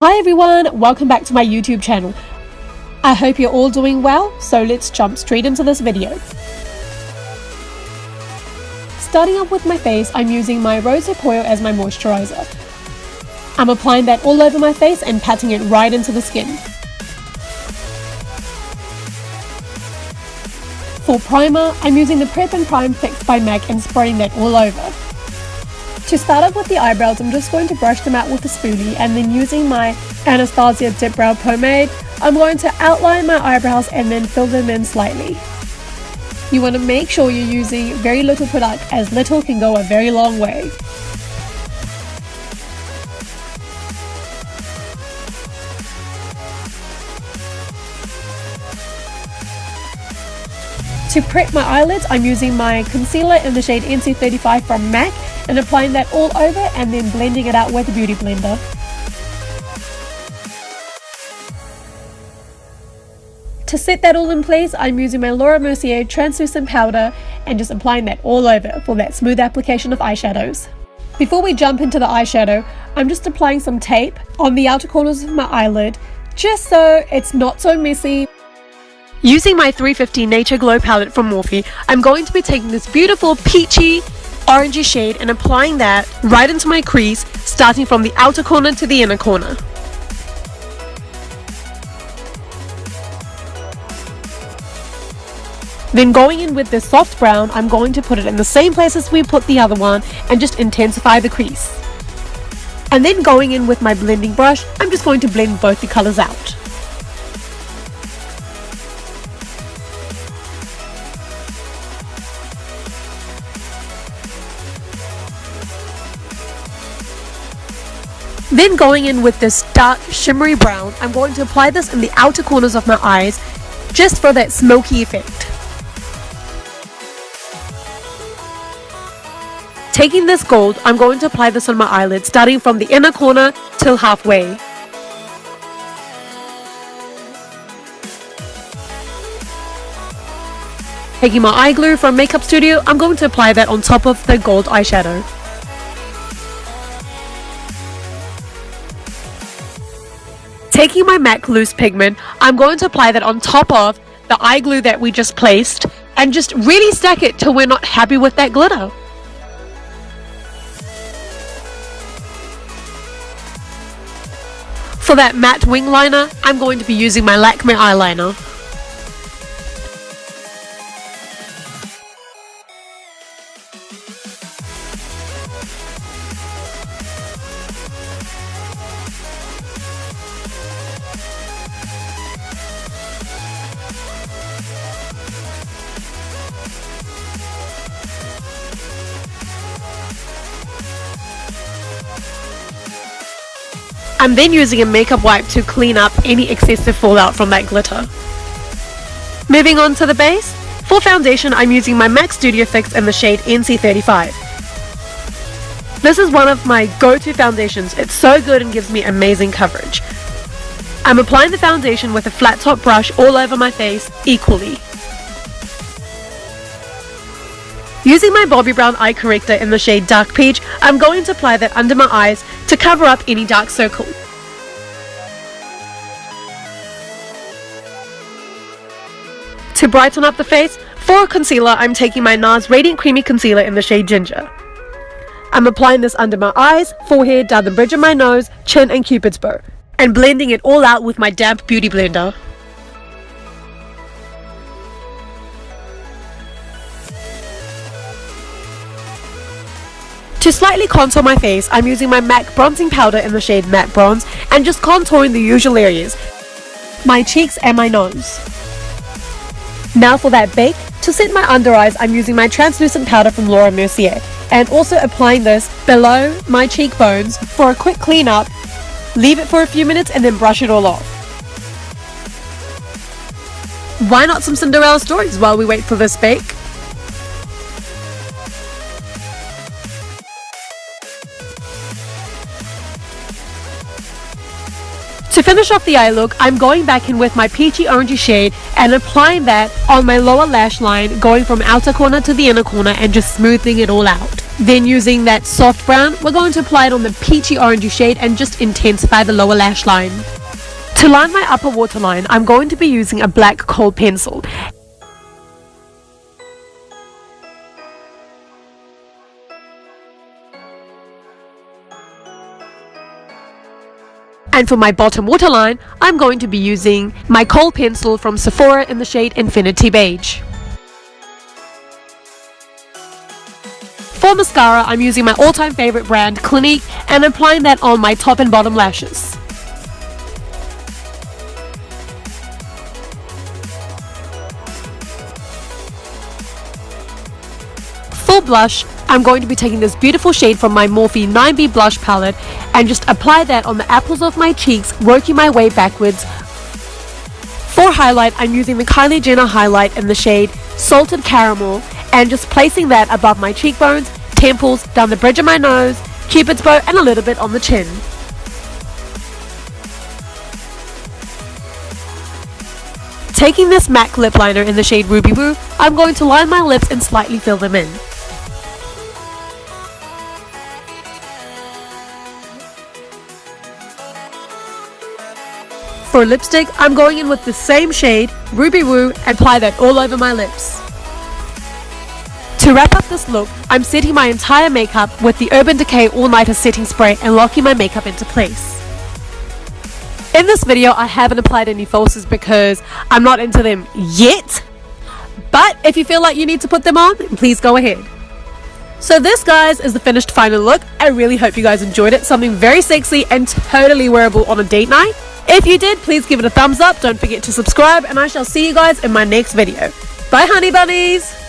Hi everyone, welcome back to my YouTube channel. I hope you're all doing well, so let's jump straight into this video. Starting up with my face, I'm using my rosehip oil as my moisturizer. I'm applying that all over my face and patting it right into the skin. For primer, I'm using the Prep and Prime Fix by MAC and spreading that all over. To start off with the eyebrows, I'm just going to brush them out with a spoolie, and then using my Anastasia Dip Brow Pomade, I'm going to outline my eyebrows and then fill them in slightly. You want to make sure you're using very little product, as little can go a very long way. To prep my eyelids, I'm using my concealer in the shade NC35 from MAC and applying that all over and then blending it out with a beauty blender. To set that all in place, I'm using my Laura Mercier translucent powder and just applying that all over for that smooth application of eyeshadows. Before we jump into the eyeshadow, I'm just applying some tape on the outer corners of my eyelid just so it's not so messy. Using my 350 Nature Glow palette from Morphe, I'm going to be taking this beautiful peachy orangey shade and applying that right into my crease, starting from the outer corner to the inner corner. Then going in with this soft brown, I'm going to put it in the same place as we put the other one and just intensify the crease. And then going in with my blending brush, I'm just going to blend both the colors out. Then going in with this dark shimmery brown, I'm going to apply this in the outer corners of my eyes just for that smoky effect. Taking this gold, I'm going to apply this on my eyelid starting from the inner corner till halfway. Taking my eye glue from Makeup Studio, I'm going to apply that on top of the gold eyeshadow. Taking my MAC loose pigment, I'm going to apply that on top of the eye glue that we just placed and just really stack it till we're not happy with that glitter. For that matte wing liner, I'm going to be using my LAKME eyeliner. I'm then using a makeup wipe to clean up any excessive fallout from that glitter. Moving on to the base. For foundation, I'm using my MAC Studiofix in the shade NC35. This is one of my go-to foundations. It's so good and gives me amazing coverage. I'm applying the foundation with a flat top brush all over my face equally. Using my Bobbi Brown eye corrector in the shade Dark Peach, I'm going to apply that under my eyes to cover up any dark circle. To brighten up the face, for a concealer, I'm taking my NARS Radiant Creamy Concealer in the shade Ginger. I'm applying this under my eyes, forehead, down the bridge of my nose, chin and cupid's bow, and blending it all out with my damp beauty blender. To slightly contour my face, I'm using my MAC bronzing powder in the shade Matte Bronze and just contouring the usual areas, my cheeks and my nose. Now for that bake, to set my under eyes, I'm using my translucent powder from Laura Mercier and also applying this below my cheekbones for a quick clean up, leave it for a few minutes and then brush it all off. Why not some Cinderella stories while we wait for this bake? To finish off the eye look, I'm going back in with my peachy orangey shade and applying that on my lower lash line, going from outer corner to the inner corner and just smoothing it all out. Then using that soft brown, we're going to apply it on the peachy orangey shade and just intensify the lower lash line. To line my upper waterline, I'm going to be using a black Kohl pencil. And for my bottom waterline, I'm going to be using my Kohl pencil from Sephora in the shade Infinity Beige. For mascara, I'm using my all-time favorite brand, Clinique, and applying that on my top and bottom lashes. For blush, I'm going to be taking this beautiful shade from my Morphe 9B blush palette and just apply that on the apples of my cheeks, working my way backwards. For highlight, I'm using the Kylie Jenner highlight in the shade Salted Caramel and just placing that above my cheekbones, temples, down the bridge of my nose, cupid's bow, and a little bit on the chin. Taking this MAC lip liner in the shade Ruby Woo, I'm going to line my lips and slightly fill them in. For lipstick, I'm going in with the same shade, Ruby Woo, and apply that all over my lips. To wrap up this look, I'm setting my entire makeup with the Urban Decay All Nighter Setting Spray and locking my makeup into place. In this video, I haven't applied any falsies because I'm not into them yet, but if you feel like you need to put them on, please go ahead. So this, guys, is the finished final look. I really hope you guys enjoyed it. Something very sexy and totally wearable on a date night. If you did, please give it a thumbs up. Don't forget to subscribe, and I shall see you guys in my next video. Bye, honey bunnies!